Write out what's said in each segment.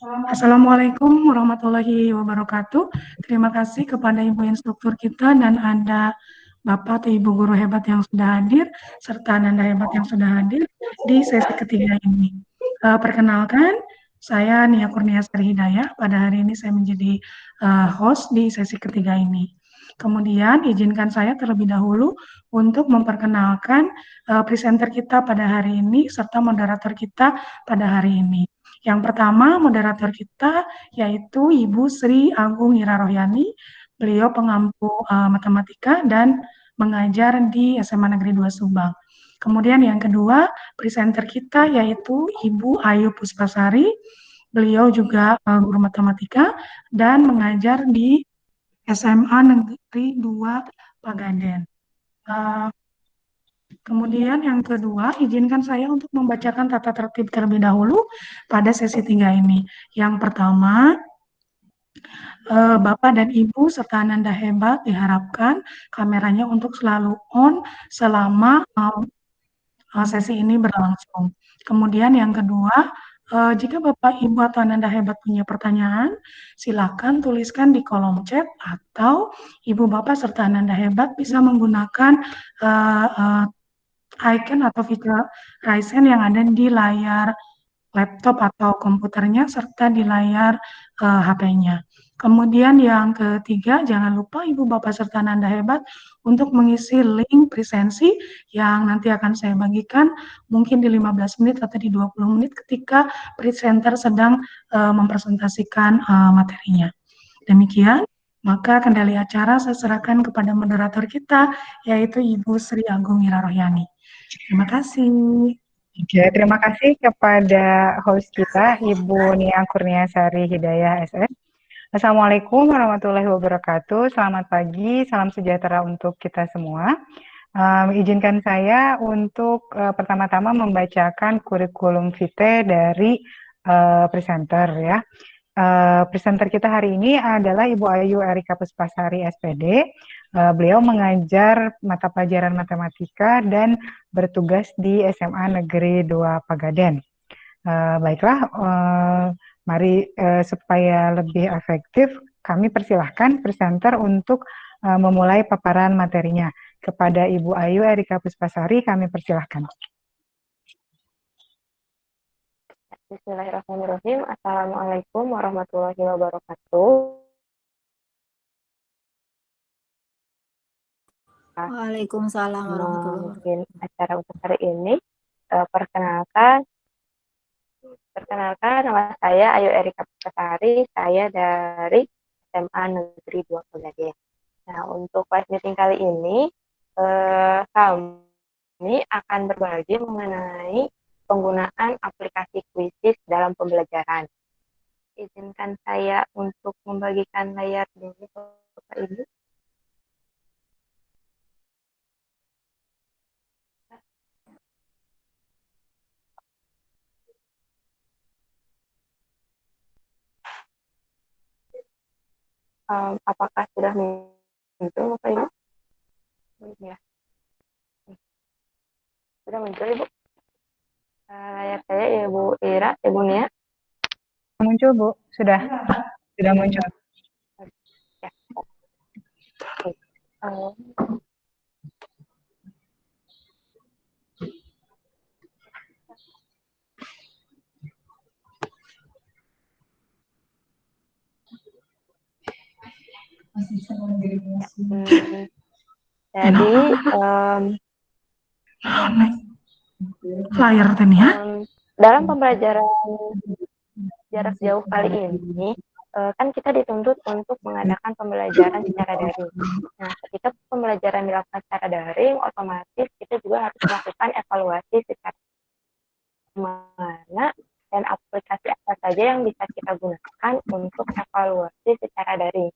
Assalamualaikum warahmatullahi wabarakatuh. Terima kasih kepada Ibu Instruktur kita dan ada Bapak atau Ibu guru hebat yang sudah hadir, serta Ananda hebat yang sudah hadir di sesi ketiga ini. Perkenalkan, saya Nia Kurniasari Hidayah. Pada hari ini saya menjadi host di sesi ketiga ini. Kemudian izinkan saya terlebih dahulu untuk memperkenalkan presenter kita pada hari ini serta moderator kita pada hari ini. Yang pertama, moderator kita yaitu Ibu Sri Agung Ira Rohyani. Beliau pengampu matematika dan mengajar di SMA Negeri 2 Subang. Kemudian yang kedua, presenter kita yaitu Ibu Ayu Puspasari. Beliau juga guru matematika dan mengajar di SMA Negeri 2 Pagaden. Kemudian yang kedua, izinkan saya untuk membacakan tata tertib terlebih dahulu pada sesi 3 ini. Yang pertama, Bapak dan Ibu serta Ananda hebat diharapkan kameranya untuk selalu on selama sesi ini berlangsung. Kemudian yang kedua, jika Bapak, Ibu, atau Ananda hebat punya pertanyaan, silakan tuliskan di kolom chat atau Ibu, Bapak, serta Ananda hebat bisa menggunakan icon atau fitur raise hand yang ada di layar laptop atau komputernya serta di layar HP-nya. Kemudian yang ketiga, jangan lupa Ibu, Bapak, serta Ananda hebat untuk mengisi link presensi yang nanti akan saya bagikan mungkin di 15 menit atau di 20 menit ketika presenter sedang mempresentasikan materinya. Demikian, maka kendali acara saya serahkan kepada moderator kita, yaitu Ibu Sri Agung Ira Rohyani. Terima kasih. Oke, terima kasih kepada host kita, Ibu Nia Kurniasari Hidayah SS. Assalamualaikum warahmatullahi wabarakatuh. Selamat pagi, salam sejahtera untuk kita semua. Izinkan saya untuk pertama-tama membacakan kurikulum vitae dari presenter ya. Presenter kita hari ini adalah Ibu Ayu Erika Puspasari SPD. Beliau mengajar mata pelajaran matematika dan bertugas di SMA Negeri 2 Pagaden. Baiklah, mari supaya lebih efektif, kami persilahkan presenter untuk memulai paparan materinya. Kepada Ibu Ayu Erika Puspasari, kami persilahkan. Bismillahirrahmanirrahim. Assalamualaikum warahmatullahi wabarakatuh. Waalaikumsalam warahmatullahi Mungkin wabarakatuh. acara untuk hari ini, perkenalkan nama saya Ayu Erika Puspasari, saya dari SMA Negeri 2 Pegadaian. Nah, untuk live meeting kali ini, kami akan berbagi mengenai penggunaan aplikasi Quizizz dalam pembelajaran. Izinkan saya untuk membagikan layar dulu Bapak Ibu. Apakah sudah muncul Bapak Ibu? Ya. Sudah muncul Ibu? Layar saya Ibu Ira, Ibu Nia. Muncul Bu, sudah muncul. Ya. Jadi flyer tadi ya. Dalam pembelajaran jarak jauh kali ini kan kita dituntut untuk mengadakan pembelajaran secara daring. Nah, ketika pembelajaran dilakukan secara daring, otomatis kita juga harus melakukan evaluasi secara mana dan aplikasi apa saja yang bisa kita gunakan untuk evaluasi secara daring.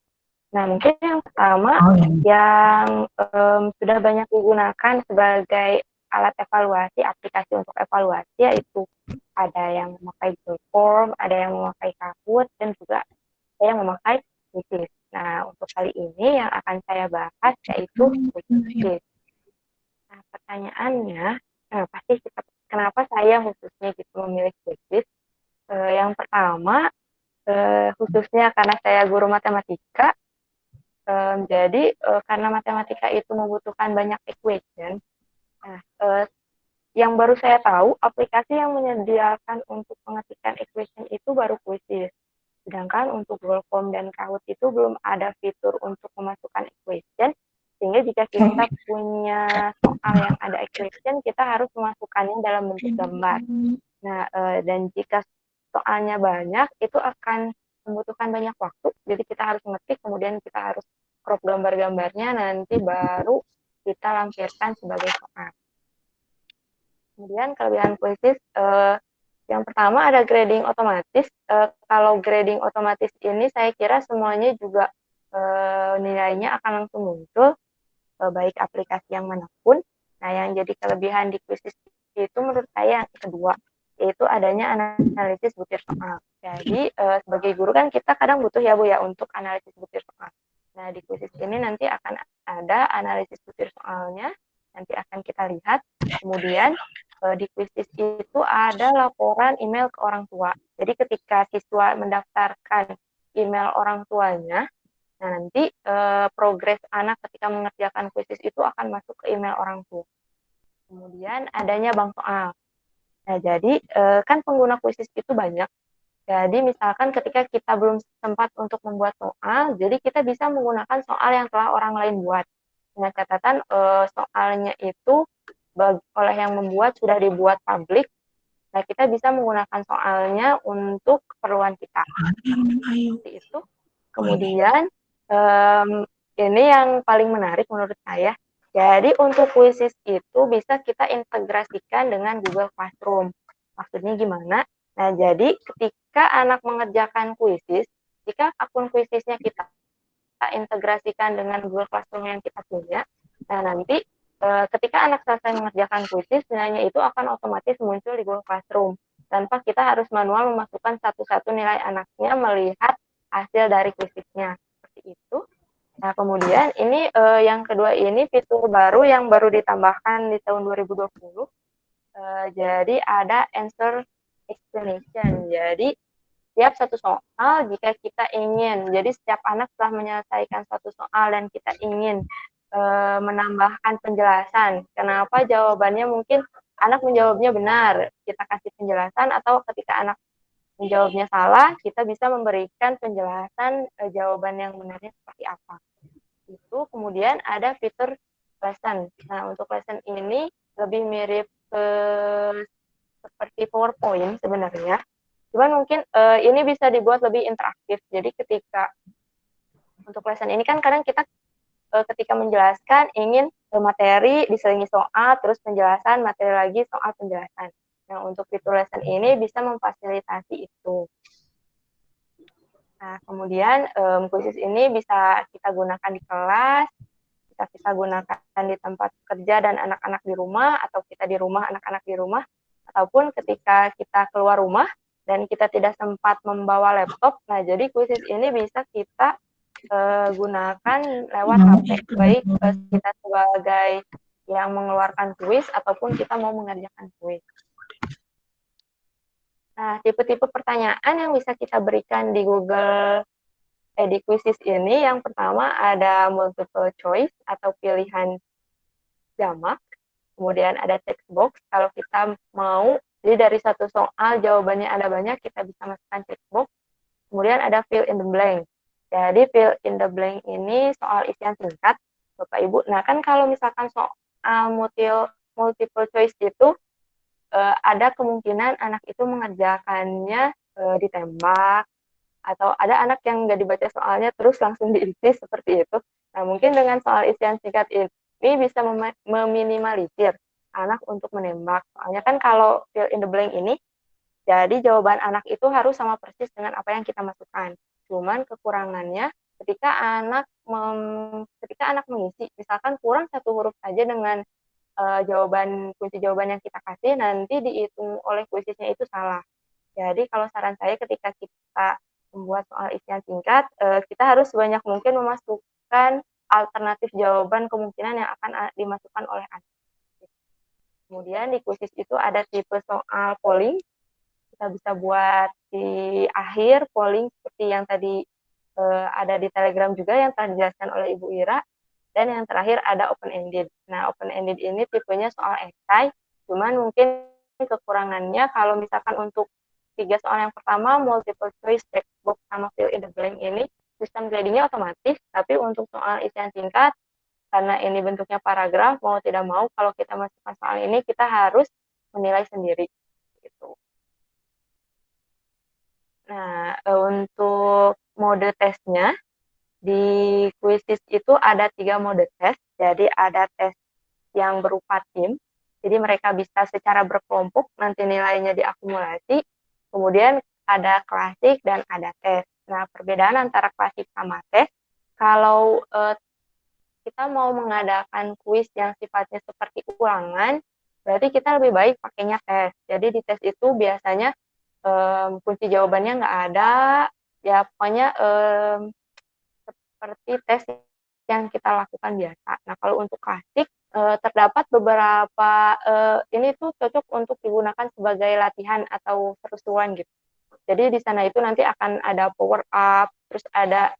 Nah, mungkin yang pertama yang sudah banyak digunakan sebagai alat evaluasi, aplikasi untuk evaluasi, yaitu ada yang memakai Google Form, ada yang memakai Kahoot, dan juga ada yang memakai Quizizz. Nah, untuk kali ini yang akan saya bahas yaitu Quizizz. Nah, pertanyaannya, kenapa saya khususnya gitu memilih Quizizz? Yang pertama, khususnya karena saya guru matematika, jadi karena matematika itu membutuhkan banyak equation. Nah, yang baru saya tahu, aplikasi yang menyediakan untuk pengetikan equation itu baru Quizzes. Sedangkan untuk Google Form dan Kahoot itu belum ada fitur untuk memasukkan equation, sehingga jika kita punya soal yang ada equation, kita harus memasukkannya dalam bentuk gambar. Nah, dan jika soalnya banyak, itu akan membutuhkan banyak waktu, jadi kita harus ngetik, kemudian kita harus crop gambar-gambarnya, nanti baru kita lampirkan sebagai soal. Kemudian kelebihan Quizzes, yang pertama ada grading otomatis. Kalau grading otomatis ini saya kira semuanya juga nilainya akan langsung muncul, baik aplikasi yang manapun. Nah, yang jadi kelebihan di Quizzes itu menurut saya yang kedua, yaitu adanya analisis butir soal. Jadi sebagai guru kan kita kadang butuh ya Bu ya untuk analisis butir soal. Nah, di Quizzes ini nanti akan ada analisis butir soalnya, nanti akan kita lihat. Kemudian di Quizzes itu ada laporan email ke orang tua. Jadi ketika siswa mendaftarkan email orang tuanya, nah nanti progres anak ketika mengerjakan Quizzes itu akan masuk ke email orang tua. Kemudian adanya bank soal. Nah, jadi kan pengguna Quizzes itu banyak. Jadi misalkan ketika kita belum sempat untuk membuat soal, jadi kita bisa menggunakan soal yang telah orang lain buat. Dengan catatan soalnya itu oleh yang membuat sudah dibuat publik. Nah, kita bisa menggunakan soalnya untuk keperluan kita. Seperti itu. Kemudian ini yang paling menarik menurut saya. Jadi untuk Quizzes itu bisa kita integrasikan dengan Google Classroom. Maksudnya gimana? Nah, jadi ketika anak mengerjakan Quizzes, jika akun Quizzesnya kita integrasikan dengan Google Classroom yang kita punya, nah nanti ketika anak selesai mengerjakan Quizzes, nilainya itu akan otomatis muncul di Google Classroom, tanpa kita harus manual memasukkan satu-satu nilai anaknya melihat hasil dari Quizzesnya. Seperti itu. Nah, kemudian ini yang kedua ini fitur baru yang baru ditambahkan di tahun 2020. Jadi ada answer explanation. Jadi setiap satu soal jika kita ingin, jadi setiap anak setelah menyelesaikan satu soal dan kita ingin menambahkan penjelasan, kenapa jawabannya mungkin anak menjawabnya benar, kita kasih penjelasan, atau ketika anak menjawabnya salah, kita bisa memberikan penjelasan jawaban yang benarnya seperti apa. Itu kemudian ada fitur lesson. Nah, untuk lesson ini lebih mirip seperti PowerPoint sebenarnya. Cuman mungkin ini bisa dibuat lebih interaktif. Jadi ketika untuk lesson ini kan kadang kita ketika menjelaskan ingin materi diselingi soal, terus penjelasan, materi lagi, soal, penjelasan. Nah, untuk fitur lesson ini bisa memfasilitasi itu. Nah, kemudian Quizzes ini bisa kita gunakan di kelas, bisa kita gunakan di tempat kerja dan anak-anak di rumah, atau kita di rumah, anak-anak di rumah, ataupun ketika kita keluar rumah dan kita tidak sempat membawa laptop. Nah, jadi Quizzes ini bisa kita gunakan lewat HP, baik kita sebagai yang mengeluarkan kuis ataupun kita mau mengerjakan kuis. Nah, tipe-tipe pertanyaan yang bisa kita berikan di Google di Quizzes ini, yang pertama ada multiple choice atau pilihan jamak, kemudian ada text box, kalau kita mau, jadi dari satu soal jawabannya ada banyak, kita bisa masukkan text box, kemudian ada fill in the blank. Jadi fill in the blank ini soal isian singkat, Bapak Ibu. Nah, kan kalau misalkan soal multiple choice itu ada kemungkinan anak itu mengerjakannya ditembak, atau ada anak yang nggak dibaca soalnya terus langsung diisi seperti itu. Nah, mungkin dengan soal isian singkat ini bisa meminimalisir anak untuk menembak. Soalnya kan kalau fill in the blank ini, jadi jawaban anak itu harus sama persis dengan apa yang kita masukkan. Cuman kekurangannya ketika anak mengisi, misalkan kurang satu huruf saja dengan kunci jawaban yang kita kasih, nanti dihitung oleh kuisisnya itu salah. Jadi kalau saran saya ketika kita membuat soal isian singkat, kita harus sebanyak mungkin memasukkan alternatif jawaban kemungkinan yang akan dimasukkan oleh anak. Kemudian di kuisis itu ada tipe soal polling. Kita bisa buat di akhir polling seperti yang tadi ada di Telegram juga yang telah dijelaskan oleh Ibu Ira. Dan yang terakhir ada open-ended. Nah, open-ended ini tipenya soal esai, cuman mungkin kekurangannya kalau misalkan untuk 3 soal yang pertama, multiple choice, checkbox, sama fill in the blank ini, sistem gradingnya otomatis, tapi untuk soal isian singkat, karena ini bentuknya paragraf, mau tidak mau, kalau kita masukkan soal ini, kita harus menilai sendiri. Gitu. Nah, untuk mode tesnya, di Quizizz itu ada 3 mode tes, jadi ada tes yang berupa tim, jadi mereka bisa secara berkelompok, nanti nilainya diakumulasi, kemudian ada klasik dan ada tes. Nah, perbedaan antara klasik sama tes, kalau kita mau mengadakan kuis yang sifatnya seperti ulangan, berarti kita lebih baik pakainya tes. Jadi di tes itu biasanya kunci jawabannya nggak ada, ya pokoknya seperti tes yang kita lakukan biasa. Nah, kalau untuk klasik, terdapat beberapa, ini tuh cocok untuk digunakan sebagai latihan atau seru-seruan gitu. Jadi di sana itu nanti akan ada power up, terus ada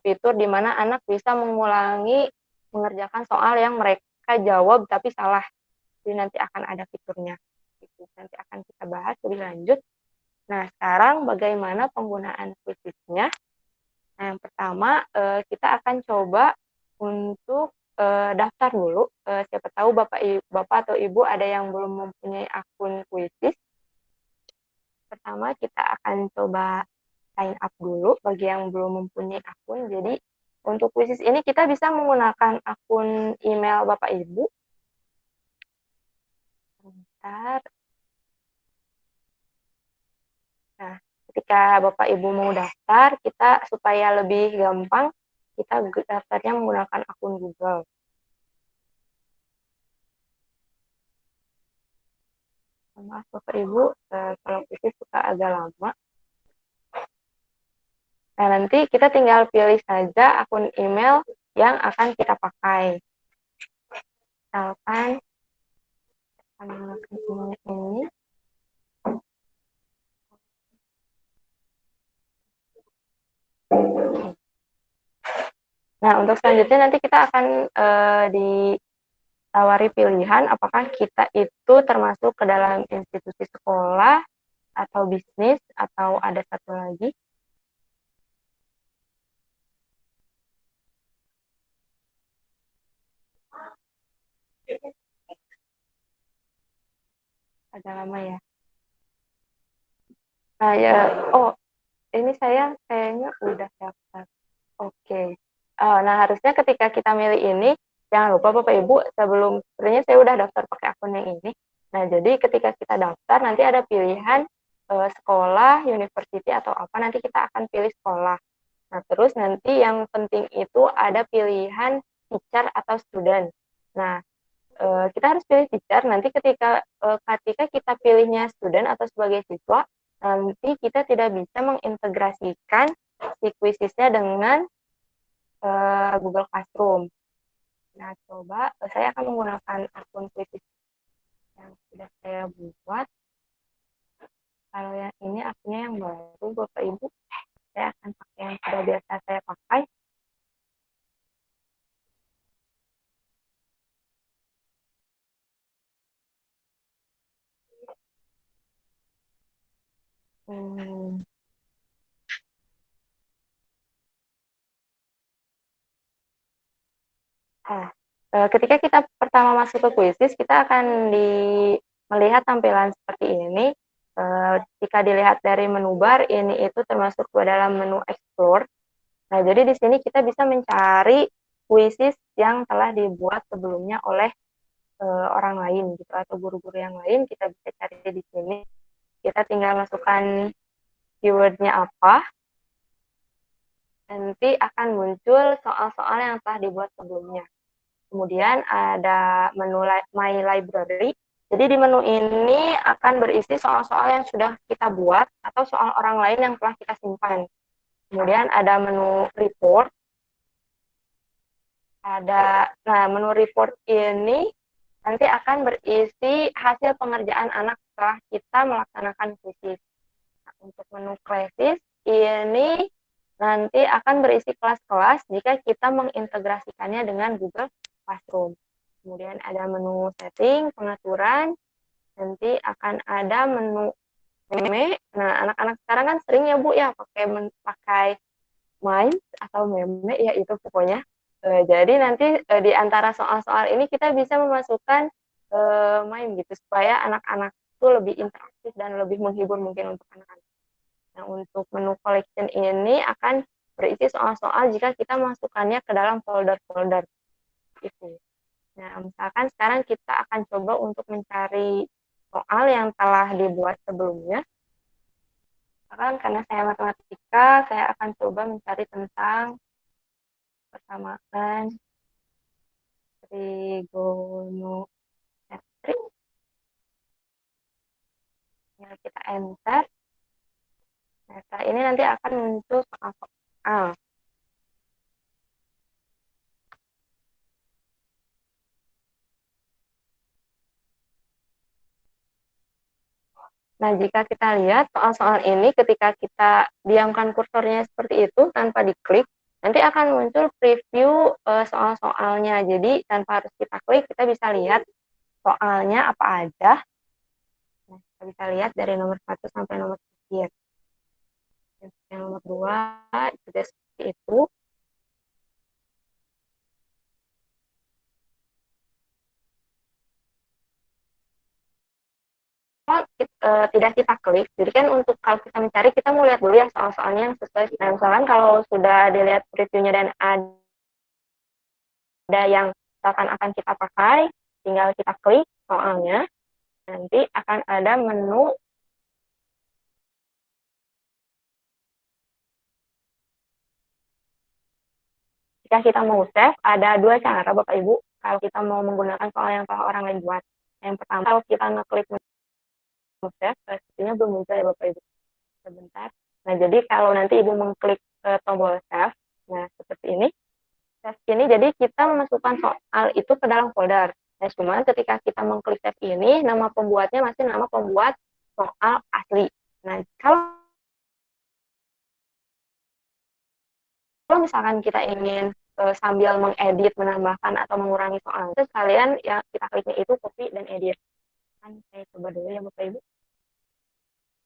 fitur di mana anak bisa mengulangi mengerjakan soal yang mereka jawab tapi salah. Jadi nanti akan ada fiturnya. Gitu. Nanti akan kita bahas lebih lanjut. Nah, sekarang bagaimana penggunaan Quizizz-nya? Nah, yang pertama, kita akan coba untuk daftar dulu. Siapa tahu Bapak atau Ibu ada yang belum mempunyai akun Quizizz. Pertama, kita akan coba sign up dulu bagi yang belum mempunyai akun. Jadi, untuk Quizizz ini kita bisa menggunakan akun email Bapak Ibu. Bentar. Nah, ketika Bapak Ibu mau daftar, kita supaya lebih gampang, kita daftarnya menggunakan akun Google. Maaf Bapak Ibu, kalau Quizizz suka agak lama. Nah, nanti kita tinggal pilih saja akun email yang akan kita pakai. Misalkan, akan menggunakan email ini. Nah, untuk selanjutnya nanti kita akan ditawari pilihan apakah kita itu termasuk ke dalam institusi sekolah, atau bisnis, atau ada satu lagi. Agak lama ya. Nah, ya, oh, ini saya kayaknya udah daftar. Oke. Nah, harusnya ketika kita milih ini, jangan lupa Bapak Ibu, sebenarnya saya udah daftar pakai akun yang ini. Nah, jadi ketika kita daftar, nanti ada pilihan sekolah, university, atau apa, nanti kita akan pilih sekolah. Nah, terus nanti yang penting itu ada pilihan teacher atau student. Nah, kita harus pilih teacher, nanti ketika kita pilihnya student atau sebagai siswa, nanti kita tidak bisa mengintegrasikan si Quizizz-nya dengan Google Classroom. Nah, coba saya akan menggunakan akun Quizizz yang sudah saya buat. Kalau yang ini akunnya yang baru, Bapak Ibu, saya akan pakai yang sudah biasa saya pakai. Nah, ketika kita pertama masuk ke Quizizz, kita akan melihat tampilan seperti ini. Jika dilihat dari menu bar, ini itu termasuk ke dalam menu Explore. Nah, jadi di sini kita bisa mencari Quizizz yang telah dibuat sebelumnya oleh orang lain, gitu, atau guru-guru yang lain. Kita bisa cari di sini. Kita tinggal masukkan keywordnya apa. Nanti akan muncul soal-soal yang telah dibuat sebelumnya. Kemudian ada menu My Library. Jadi di menu ini akan berisi soal-soal yang sudah kita buat atau soal orang lain yang telah kita simpan. Kemudian ada menu Report. Menu Report ini nanti akan berisi hasil pengerjaan anak setelah kita melaksanakan Quizizz. Nah, untuk nuklesis ini nanti akan berisi kelas-kelas jika kita mengintegrasikannya dengan Google Classroom. Kemudian ada menu setting, pengaturan, nanti akan ada menu meme. Nah, anak-anak sekarang kan sering ya Bu ya pakai Mind atau meme ya itu pokoknya. Jadi nanti di antara soal-soal ini kita bisa memasukkan meme gitu supaya anak-anak itu lebih interaktif dan lebih menghibur mungkin untuk anak-anak. Nah, untuk menu collection ini akan berisi soal-soal jika kita masukkannya ke dalam folder-folder itu. Nah, misalkan sekarang kita akan coba untuk mencari soal yang telah dibuat sebelumnya. Misalkan karena saya matematika, saya akan coba mencari tentang persamaan trigonometri. Tinggal kita enter. Nah, setelah ini nanti akan muncul soal-soal. Nah, jika kita lihat soal-soal ini ketika kita diamkan kursornya seperti itu tanpa diklik, nanti akan muncul preview soal-soalnya. Jadi tanpa harus kita klik, kita bisa lihat soalnya apa aja. Nah, kita bisa lihat dari nomor 1 sampai nomor 3. Yang nomor 2 juga seperti itu. Tidak kita klik, jadi kan untuk kalau kita mencari, kita mau lihat dulu ya soal-soalnya yang sesuai. Nah, misalkan kalau sudah dilihat previewnya dan ada yang misalkan akan kita pakai, tinggal kita klik soalnya, nanti akan ada menu jika kita mau save, ada 2 cara Bapak Ibu kalau kita mau menggunakan soal yang telah orang lain buat. Yang pertama, kalau kita ngeklik menu save, sepertinya belum muncul ya Bapak Ibu. Sebentar. Nah, jadi kalau nanti Ibu mengklik tombol save, nah seperti ini. Save ini, jadi kita memasukkan soal itu ke dalam folder. Nah, cuman ketika kita mengklik save ini, nama pembuatnya masih nama pembuat soal asli. Nah, kalau misalkan kita ingin sambil mengedit, menambahkan atau mengurangi soal, itu sekalian ya kita kliknya itu copy dan edit. Kan saya coba dulu ya Bapak Ibu.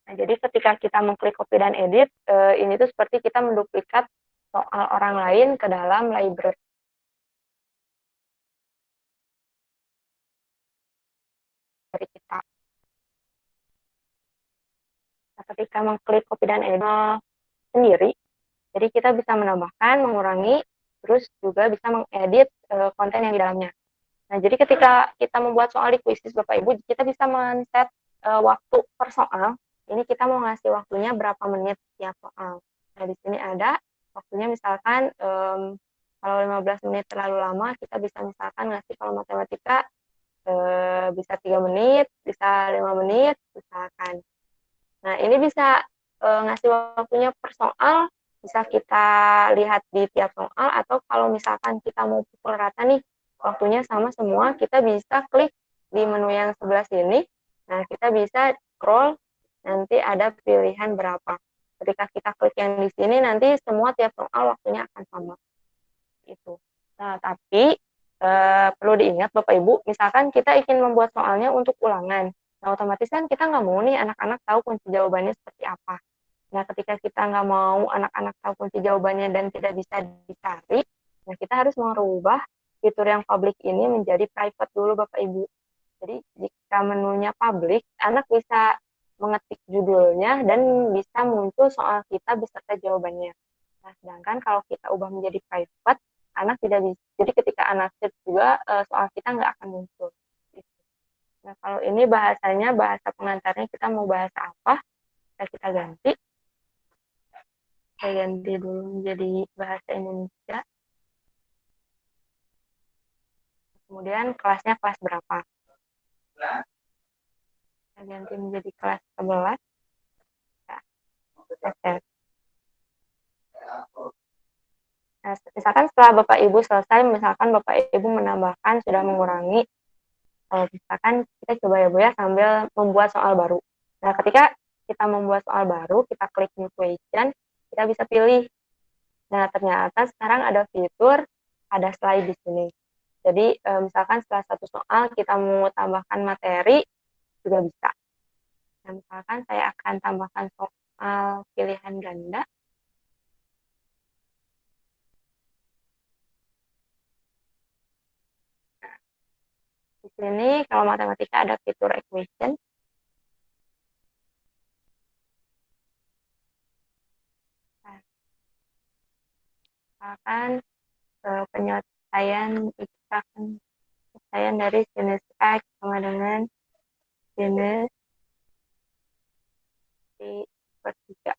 Nah, jadi ketika kita mengklik copy dan edit, ini tuh seperti kita menduplikat soal orang lain ke dalam library kita. Nah, ketika mengklik copy dan edit sendiri, jadi kita bisa menambahkan, mengurangi, terus juga bisa mengedit konten yang di dalamnya. Nah, jadi ketika kita membuat soal di Quizizz Bapak Ibu, kita bisa men-set waktu per soal. Ini kita mau ngasih waktunya berapa menit tiap soal. Nah, di sini ada waktunya misalkan kalau 15 menit terlalu lama, kita bisa misalkan ngasih kalau matematika bisa 3 menit, bisa 5 menit, misalkan. Nah, ini bisa ngasih waktunya per soal, bisa kita lihat di tiap soal, atau kalau misalkan kita mau pukul rata nih, waktunya sama semua, kita bisa klik di menu yang sebelah sini. Nah, kita bisa scroll, nanti ada pilihan berapa. Ketika kita klik yang di sini, nanti semua tiap soal waktunya akan sama. Itu. Nah, tapi perlu diingat Bapak Ibu, misalkan kita ingin membuat soalnya untuk ulangan. Nah, otomatis kan kita nggak mau nih anak-anak tahu kunci jawabannya seperti apa. Nah, ketika kita nggak mau anak-anak tahu kunci jawabannya dan tidak bisa dicari, nah kita harus merubah fitur yang public ini menjadi private dulu Bapak Ibu. Jadi jika menunya public, anak bisa mengetik judulnya dan bisa muncul soal kita beserta jawabannya. Nah, sedangkan kalau kita ubah menjadi private, anak tidak bisa. Jadi ketika anak search juga soal kita nggak akan muncul. Nah, kalau ini bahasanya, bahasa pengantarnya kita mau bahasa apa, kita ganti. Saya ganti dulu menjadi bahasa Indonesia. Kemudian kelasnya kelas berapa? Saya ganti menjadi kelas 11. Nah, misalkan setelah Bapak Ibu selesai, misalkan Bapak Ibu menambahkan, sudah mengurangi, misalkan kita coba ya Bu ya, sambil membuat soal baru. Nah, ketika kita membuat soal baru, kita klik new question, kita bisa pilih. Nah, ternyata sekarang ada fitur, ada slide di sini. Jadi, misalkan setelah satu soal kita mau tambahkan materi, juga bisa. Nah, misalkan saya akan tambahkan soal pilihan ganda. Nah, di sini kalau matematika ada fitur equation. Nah, misalkan penyelesaian dari sinus X sama dengan sinus di per 3.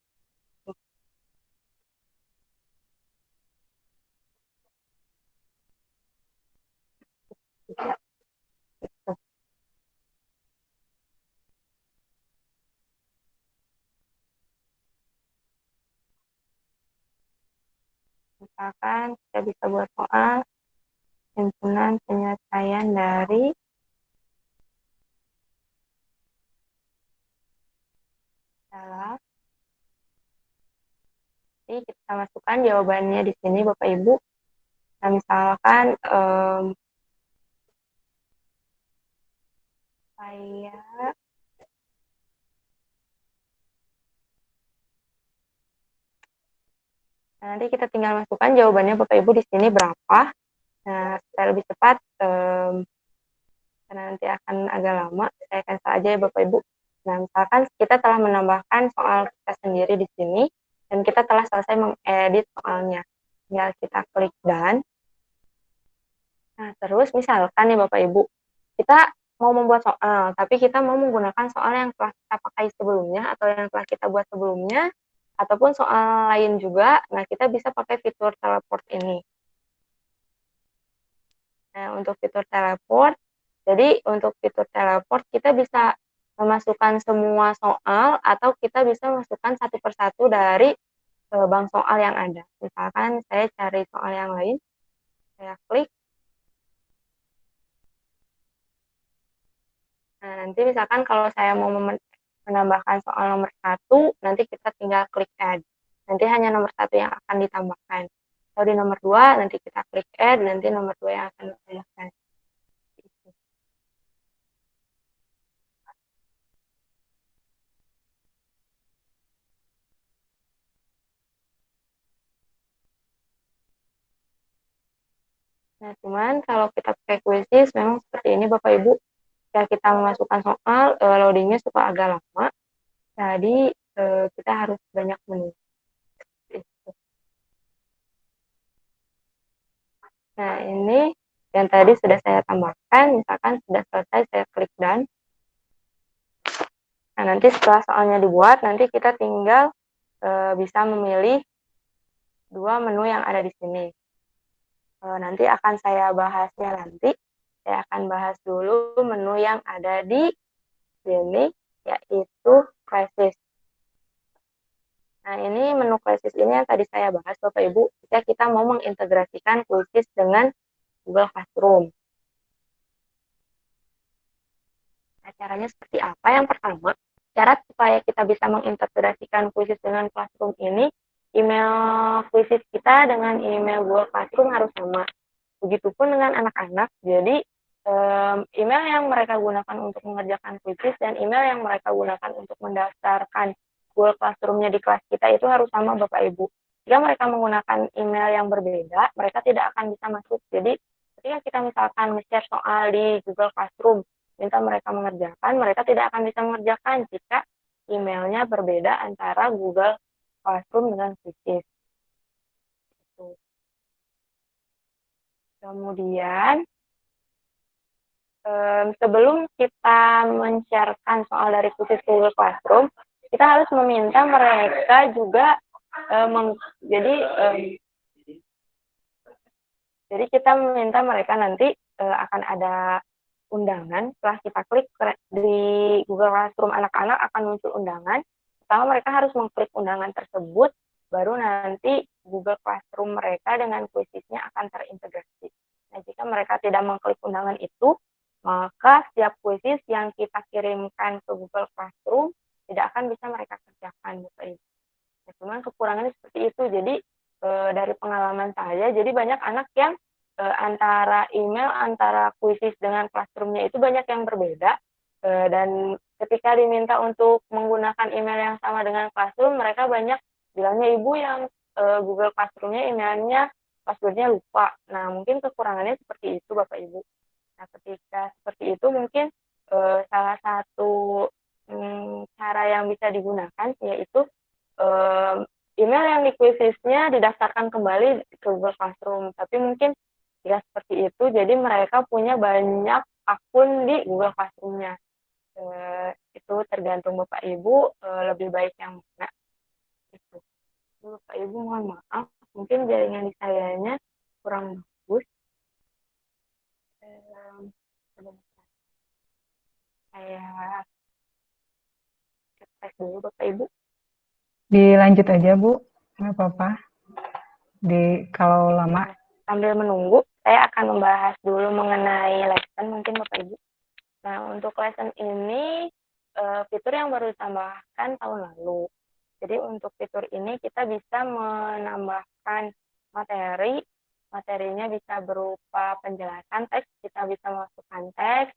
Misalkan kita bisa buat soal himpunan penyelesaian dari dalam. Jadi kita masukkan jawabannya di sini Bapak Ibu. Nah, misalkan saya nanti kita tinggal masukkan jawabannya Bapak Ibu di sini berapa. Nah, supaya lebih cepat, karena nanti akan agak lama, saya cancel aja ya Bapak Ibu. Nah, misalkan kita telah menambahkan soal kita sendiri di sini, dan kita telah selesai mengedit soalnya. Tinggal kita klik done. Nah, terus misalkan nih Bapak Ibu, kita mau membuat soal, tapi kita mau menggunakan soal yang telah kita pakai sebelumnya, atau yang telah kita buat sebelumnya, ataupun soal lain juga, nah kita bisa pakai fitur teleport ini. Nah, untuk fitur teleport, jadi untuk fitur teleport kita bisa memasukkan semua soal atau kita bisa masukkan satu persatu dari bank soal yang ada. Misalkan saya cari soal yang lain, saya klik. Nah, nanti misalkan kalau saya mau menambahkan soal nomor 1, nanti kita tinggal klik add. Nanti hanya nomor 1 yang akan ditambahkan. Kalau di nomor 2, nanti kita klik add, nanti nomor 2 yang akan ditambahkan. Nah, cuman kalau kita pakai quizzes memang seperti ini Bapak Ibu. Jika kita memasukkan soal, loadingnya suka agak lama. Jadi, kita harus banyak menunggu. Nah, ini yang tadi sudah saya tambahkan. Misalkan sudah selesai, saya klik done. Nah, nanti setelah soalnya dibuat, nanti kita tinggal bisa memilih 2 menu yang ada di sini. Nanti akan saya bahasnya nanti. Saya akan bahas dulu menu yang ada di sini, yaitu crisis. Nah, ini menu crisis ini yang tadi saya bahas, Bapak Ibu, jika kita mau mengintegrasikan Quizzes dengan Google Classroom. Nah, caranya seperti apa? Yang pertama, cara supaya kita bisa mengintegrasikan Quizzes dengan Classroom ini, email Quizzes kita dengan email Google Classroom harus sama. Begitupun dengan anak-anak, jadi email yang mereka gunakan untuk mengerjakan quizzes dan email yang mereka gunakan untuk mendaftarkan Google Classroom-nya di kelas kita itu harus sama Bapak Ibu. Jika mereka menggunakan email yang berbeda, mereka tidak akan bisa masuk. Jadi ketika kita misalkan nge-share soal di Google Classroom, minta mereka mengerjakan, mereka tidak akan bisa mengerjakan jika emailnya berbeda antara Google Classroom dengan quizzes. Kemudian, sebelum kita men-sharekan soal dari quizzes Google Classroom, kita harus meminta mereka juga jadi kita meminta mereka nanti akan ada undangan. Setelah kita klik di Google Classroom anak-anak akan muncul undangan. Pertama mereka harus mengklik undangan tersebut, baru nanti Google Classroom mereka dengan quizzesnya akan terintegrasi. Nah, jika mereka tidak mengklik undangan itu, maka setiap quizzes yang kita kirimkan ke Google Classroom tidak akan bisa mereka kerjakan Bapak Ibu. Nah, cuman kekurangannya seperti itu. Jadi dari pengalaman saya, jadi banyak anak yang antara email, antara kuisis dengan classroom-nya itu banyak yang berbeda. Dan ketika diminta untuk menggunakan email yang sama dengan classroom, mereka banyak bilangnya ibu yang Google Classroom-nya emailnya password-nya lupa. Nah, mungkin kekurangannya seperti itu Bapak Ibu. Nah, ketika seperti itu mungkin salah satu cara yang bisa digunakan yaitu email yang di kuisisnya didaftarkan kembali ke Google Classroom. Tapi mungkin jika seperti itu, jadi mereka punya banyak akun di Google Classroom-nya. Itu tergantung Bapak Ibu lebih baik yang mana. Itu. Bapak Ibu mohon maaf, mungkin jaringan di sayanya kurang bagus. Saya cek dulu Bapak Ibu. Dilanjut aja Bu, nggak apa-apa. Kalau lama. Sambil menunggu, saya akan membahas dulu mengenai lesson mungkin Bapak Ibu. Nah, untuk lesson ini fitur yang baru ditambahkan tahun lalu. Jadi untuk fitur ini kita bisa menambahkan materi. Materinya bisa berupa penjelasan teks, kita bisa masukkan teks.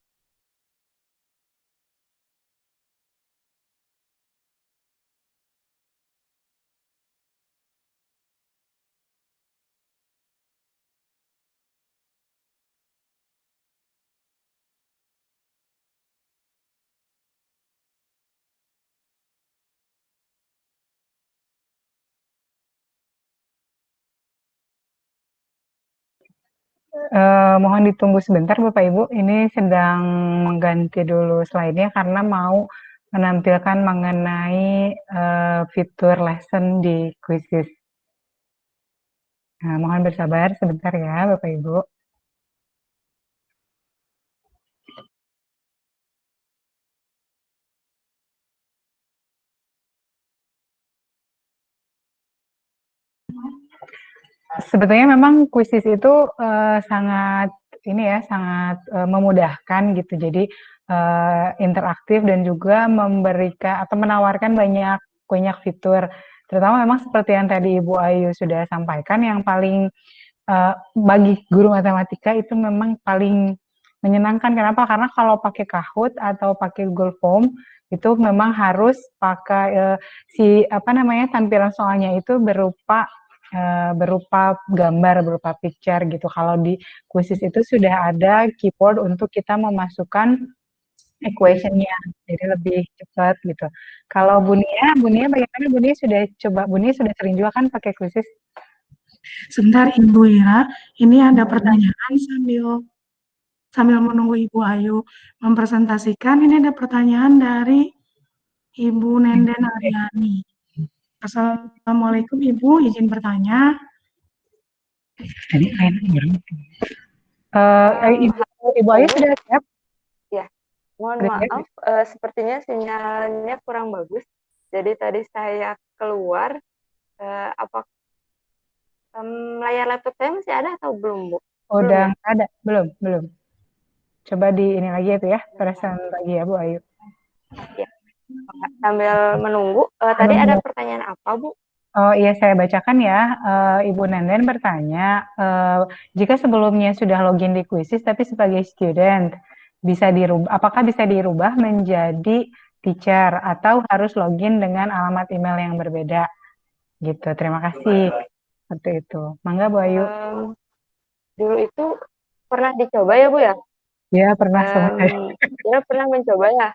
Mohon ditunggu sebentar Bapak Ibu, ini sedang mengganti dulu slide-nya karena mau menampilkan mengenai fitur lesson di Quizzes. Nah, mohon bersabar sebentar ya Bapak Ibu. Sebetulnya memang Quizzes itu sangat memudahkan gitu. Jadi interaktif dan juga memberikan atau menawarkan banyak fitur. Terutama memang seperti yang tadi Ibu Ayu sudah sampaikan, yang paling bagi guru matematika itu memang paling menyenangkan. Kenapa? Karena kalau pakai Kahoot atau pakai Google Form itu memang harus pakai tampilan soalnya itu berupa gambar, berupa picture gitu. Kalau di Quizzes itu sudah ada keyboard untuk kita memasukkan equation-nya, jadi lebih cepat gitu. Kalau Bu Nia bagaimana? Bu Nia sudah sering juga kan pakai Quizzes? Sebentar Ibu Ira, ini ada pertanyaan sambil menunggu Ibu Ayu mempresentasikan. Ini ada pertanyaan dari Ibu Nenden Aryani. Assalamualaikum Ibu, izin bertanya. Ibu Ayu sudah siap? Ya, mohon maaf, sepertinya sinyalnya kurang bagus. Jadi tadi saya keluar, apa layar laptop saya masih ada atau belum, Bu? Udah nggak ada, belum. Coba di ini lagi itu ya, present lagi ya Bu Ayu. Ya. Sambil menunggu, tadi ada pertanyaan apa Bu? Oh iya, saya bacakan ya. Ibu Nenden bertanya, jika sebelumnya sudah login di Quizzes tapi sebagai student, apakah bisa dirubah menjadi teacher atau harus login dengan alamat email yang berbeda? Gitu, terima kasih. Seperti itu. Mangga Bu Ayu. Dulu itu pernah dicoba ya Bu ya? Ya, pernah Ya, pernah mencoba ya.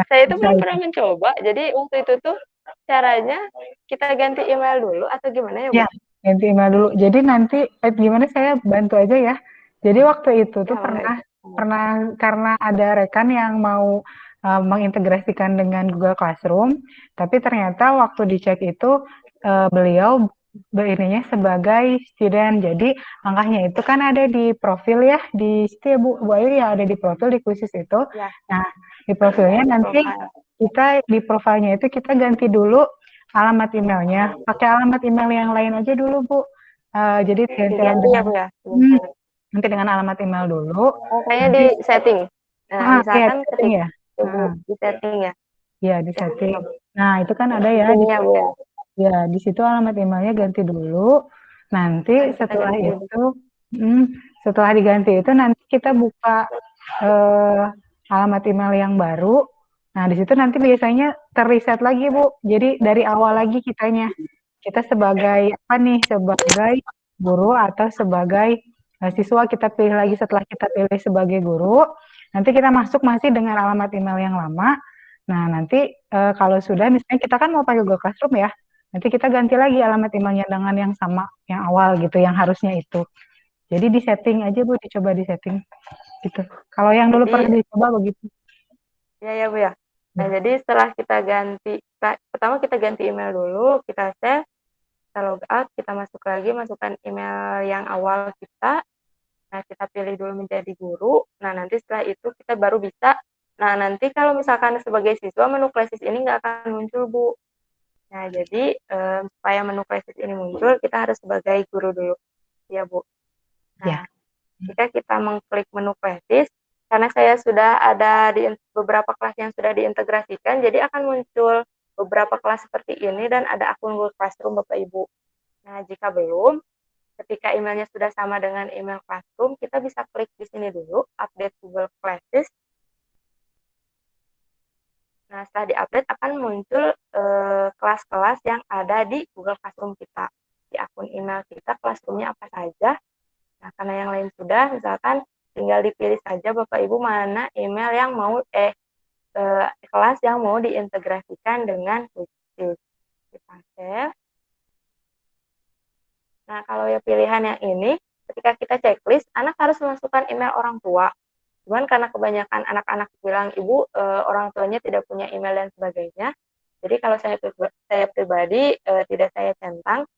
Saya itu belum pernah mencoba, jadi waktu itu tuh caranya kita ganti email dulu atau gimana ya Bu? Ya, ganti email dulu. Jadi nanti gimana saya bantu aja ya. Jadi waktu itu tuh pernah karena ada rekan yang mau mengintegrasikan dengan Google Classroom, tapi ternyata waktu dicek itu beliau ininya sebagai student. Jadi angkanya itu kan ada di profil ya, di situ ya Bu Ayu ya, ada di profil di Quizzes itu. Ya. Nah, di profilnya nanti kita di profilnya itu kita ganti dulu alamat emailnya, pakai alamat email yang lain aja dulu Bu. Jadi nanti dengan alamat email dulu. Kayaknya di setting. Nah, misalkan setting ya. di setting ya. Ya, di setting. Nah, itu kan ada ya Ini di ya Bu ya. ya, di situ alamat emailnya ganti dulu. Nanti Nah, kita setelah ganti. itu, setelah diganti itu nanti kita buka eh, alamat email yang baru. Nah, di situ nanti biasanya terreset lagi, Bu. Jadi dari awal lagi kitanya. Kita sebagai apa nih? Sebagai guru atau sebagai siswa kita pilih lagi setelah kita pilih sebagai guru. Nanti kita masuk masih dengan alamat email yang lama. Nah, nanti kalau sudah misalnya kita kan mau pakai Google Classroom ya. Nanti kita ganti lagi alamat emailnya dengan yang sama, yang awal gitu, yang harusnya itu. Jadi di setting aja Bu, dicoba di setting gitu. Kalau yang dulu pernah Jadi dicoba begitu. ya Bu ya. Nah, Ya. jadi setelah kita ganti, pertama kita ganti email dulu, kita save, kita log out, kita masuk lagi, masukkan email yang awal kita. Nah, kita pilih dulu menjadi guru. Nah, nanti setelah itu kita baru bisa. Nah, nanti kalau misalkan sebagai siswa, menu krisis ini nggak akan muncul, Bu. Nah, jadi supaya menu krisis ini muncul, kita harus sebagai guru dulu. Ya, Bu. Ya. Nah, jika kita mengklik menu krisis, karena saya sudah ada di beberapa kelas yang sudah diintegrasikan, jadi akan muncul beberapa kelas seperti ini dan ada akun Google Classroom Bapak Ibu. Nah, jika belum, ketika emailnya sudah sama dengan email Classroom, kita bisa klik di sini dulu, update Google Classes. Nah, setelah di-update akan muncul kelas-kelas yang ada di Google Classroom kita. Di akun email kita, Classroom-nya apa saja. Nah, karena yang lain sudah, misalkan tinggal dipilih saja Bapak Ibu mana email yang mau, kelas yang mau diintegrasikan dengan Quizzes. Kita save. Nah, kalau ya pilihan yang ini, ketika kita checklist, anak harus memasukkan email orang tua. Cuman karena kebanyakan anak-anak bilang, Ibu, orang tuanya tidak punya email dan sebagainya. Jadi kalau saya pribadi tidak saya centang,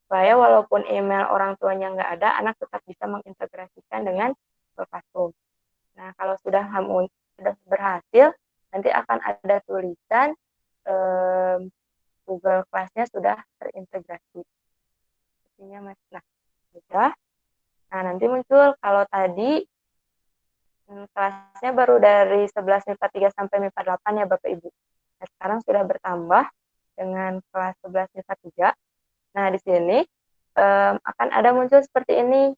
supaya walaupun email orang tuanya nggak ada, anak tetap bisa mengintegrasikan dengan Classroom. Nah, kalau sudah berhasil, nanti akan ada tulisan Google Class-nya sudah terintegrasi. Mas. Nah, sudah. Nah, nanti muncul kalau tadi kelasnya baru dari 11 MIPA 3 sampai MIPA 8 ya Bapak Ibu. Nah, sekarang sudah bertambah dengan kelas 11 MIPA 3. Nah, di sini akan ada muncul seperti ini.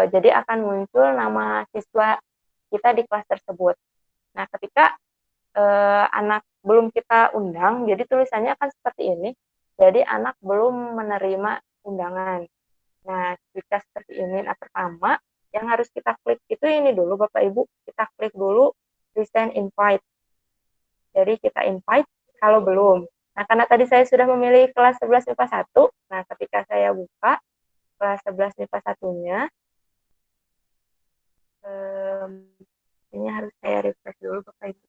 Jadi akan muncul nama siswa kita di kelas tersebut. Nah, ketika anak belum kita undang, jadi tulisannya akan seperti ini. Jadi anak belum menerima undangan. Nah, jika seperti ini, nah pertama yang harus kita klik itu ini dulu Bapak Ibu, kita klik dulu resend invite. Jadi kita invite kalau belum. Nah, karena tadi saya sudah memilih kelas 11 MIPA 1, nah ketika saya buka kelas 11 MIPA 1-nya, ini harus saya refresh dulu Bapak Ibu.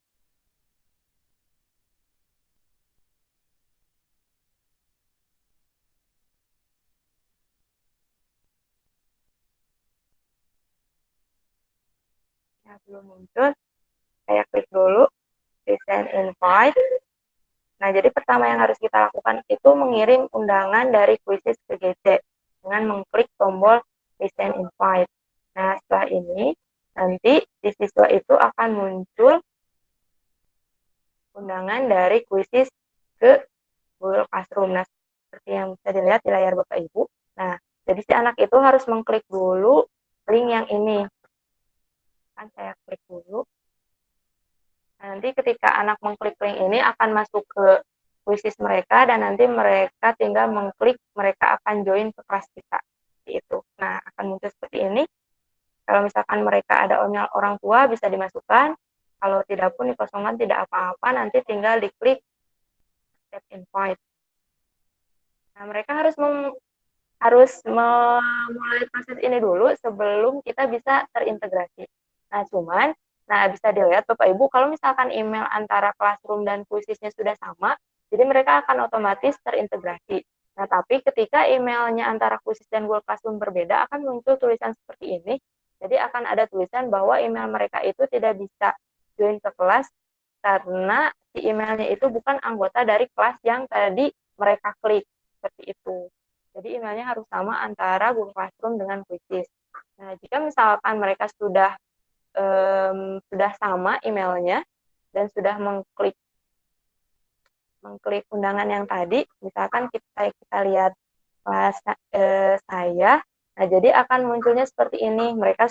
Ya, belum muncul. Saya klik dulu resend invite. Nah, jadi pertama yang harus kita lakukan itu mengirim undangan dari Quizzes ke GC dengan mengklik tombol resend invite. Nah, setelah ini nanti di siswa itu akan muncul undangan dari Quizzes ke Google Classroom. Nah, seperti yang bisa dilihat di layar Bapak Ibu. Nah, jadi si anak itu harus mengklik dulu link yang ini. Kan saya klik dulu. Nanti ketika anak mengklik link ini akan masuk ke Quizzes mereka dan nanti mereka tinggal mengklik mereka akan join ke kelas kita. Itu. Nah, akan muncul seperti ini. Kalau misalkan mereka ada orang tua bisa dimasukkan. Kalau tidak pun dikosongkan tidak apa-apa, nanti tinggal diklik accept invite. Nah, mereka harus memulai proses ini dulu sebelum kita bisa terintegrasi. Nah, bisa dilihat Bapak Ibu, kalau misalkan email antara Classroom dan Quizzes-nya sudah sama, jadi mereka akan otomatis terintegrasi. Nah, tapi ketika emailnya antara Quizzes dan Google Classroom berbeda, akan muncul tulisan seperti ini. Jadi akan ada tulisan bahwa email mereka itu tidak bisa join ke kelas karena si emailnya itu bukan anggota dari kelas yang tadi mereka klik. Seperti itu. Jadi emailnya harus sama antara Google Classroom dengan Quizzes. Nah, jika misalkan mereka sudah sama emailnya dan sudah mengklik mengklik undangan yang tadi, misalkan kita lihat kelas saya, nah jadi akan munculnya seperti ini, mereka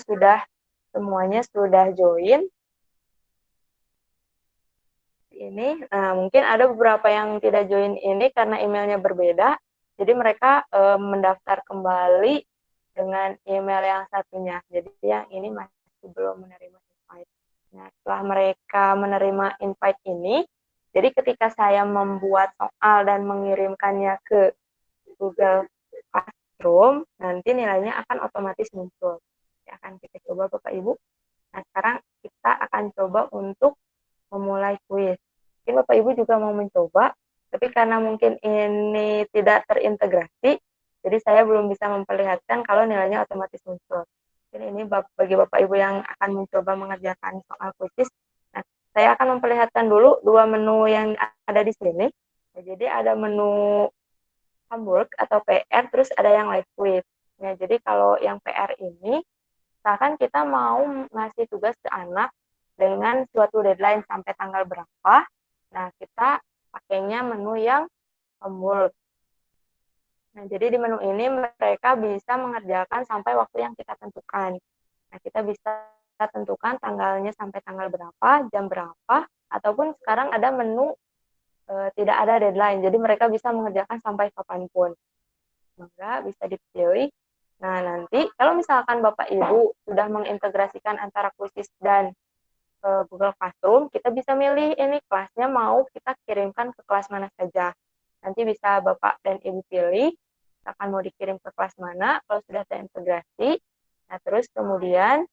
semuanya sudah join. Ini, nah mungkin ada beberapa yang tidak join ini karena emailnya berbeda, jadi mereka mendaftar kembali dengan email yang satunya, jadi yang ini masih belum menerima invite. Nah, setelah mereka menerima invite ini, jadi ketika saya membuat soal dan mengirimkannya ke Google Classroom, nanti nilainya akan otomatis muncul. Ya, akan kita coba Bapak Ibu. Nah, sekarang kita akan coba untuk memulai kuis. Mungkin Bapak Ibu juga mau mencoba, tapi karena mungkin ini tidak terintegrasi, jadi saya belum bisa memperlihatkan kalau nilainya otomatis muncul. Jadi ini bagi Bapak Ibu yang akan mencoba mengerjakan soal kuis. Nah, saya akan memperlihatkan dulu dua menu yang ada di sini. Nah, jadi ada menu homework atau PR, terus ada yang live quiz. Nah, jadi kalau yang PR ini, misalkan kita mau ngasih tugas ke anak dengan suatu deadline sampai tanggal berapa, nah kita pakainya menu yang homework. Nah, jadi di menu ini mereka bisa mengerjakan sampai waktu yang kita tentukan. Nah, kita bisa tentukan tanggalnya sampai tanggal berapa, jam berapa, ataupun sekarang ada menu tidak ada deadline, jadi mereka bisa mengerjakan sampai kapanpun. Maka bisa dipilih. Nah, nanti kalau misalkan Bapak Ibu sudah mengintegrasikan antara Quizizz dan Google Classroom, kita bisa milih ini kelasnya mau kita kirimkan ke kelas mana saja. Nanti bisa Bapak dan Ibu pilih, akan mau dikirim ke kelas mana, kalau sudah terintegrasi. Nah, terus kemudian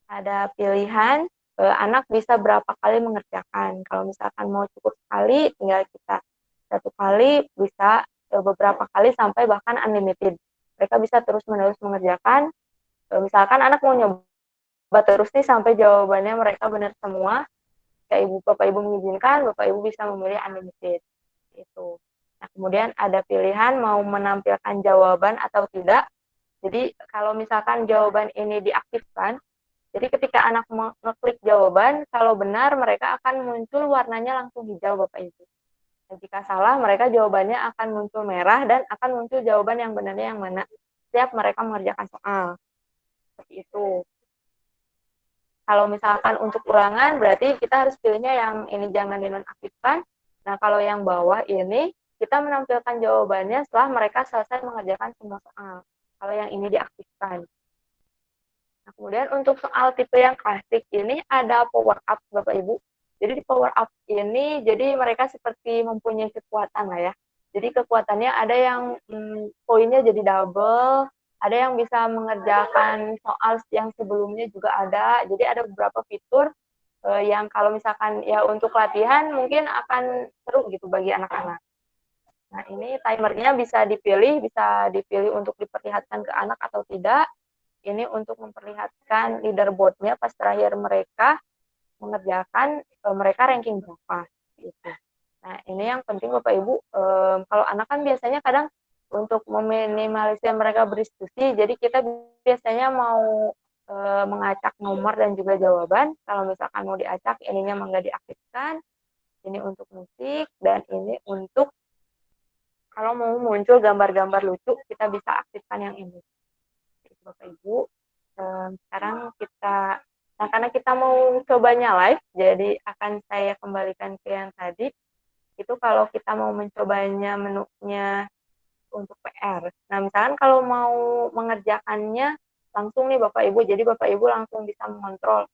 ada pilihan anak bisa berapa kali mengerjakan. Kalau misalkan mau cukup sekali, tinggal kita satu kali, bisa beberapa kali sampai bahkan unlimited. Mereka bisa terus-menerus mengerjakan. Misalkan anak mau nyoba terus nih sampai jawabannya mereka benar semua, Bapak Ibu mengizinkan, Bapak Ibu bisa memilih unlimited. Itu. Nah, kemudian ada pilihan mau menampilkan jawaban atau tidak. Jadi kalau misalkan jawaban ini diaktifkan, jadi ketika anak mengeklik jawaban, kalau benar mereka akan muncul warnanya langsung hijau Bapak Ibu. Dan jika salah, mereka jawabannya akan muncul merah dan akan muncul jawaban yang benarnya yang mana setiap mereka mengerjakan soal. Seperti itu. Kalau misalkan untuk ulangan, berarti kita harus pilihnya yang ini jangan dinonaktifkan. Nah, kalau yang bawah ini, kita menampilkan jawabannya setelah mereka selesai mengerjakan semua soal. Kalau yang ini diaktifkan. Nah, kemudian untuk soal tipe yang klasik ini ada power up Bapak Ibu. Jadi di power up ini jadi mereka seperti mempunyai kekuatan lah ya. Jadi kekuatannya ada yang poinnya jadi double, ada yang bisa mengerjakan soal yang sebelumnya juga ada. Jadi ada beberapa fitur yang kalau misalkan ya untuk latihan mungkin akan seru gitu bagi anak-anak. Nah, ini timernya bisa dipilih untuk diperlihatkan ke anak atau tidak. Ini untuk memperlihatkan leaderboard-nya pas terakhir mereka mengerjakan mereka ranking berapa gitu. Nah, ini yang penting Bapak Ibu, kalau anak kan biasanya kadang untuk meminimalisir mereka berdiskusi, jadi kita biasanya mau mengacak nomor dan juga jawaban. Kalau misalkan mau diacak, ininya mangga diaktifkan. Ini untuk musik dan ini untuk kalau mau muncul gambar-gambar lucu, kita bisa aktifkan yang ini. Bapak Ibu, sekarang nah karena kita mau cobanya live, jadi akan saya kembalikan ke yang tadi, itu kalau kita mau mencobanya menunya untuk PR. Nah, misalkan kalau mau mengerjakannya langsung nih Bapak Ibu, jadi Bapak Ibu langsung bisa mengontrol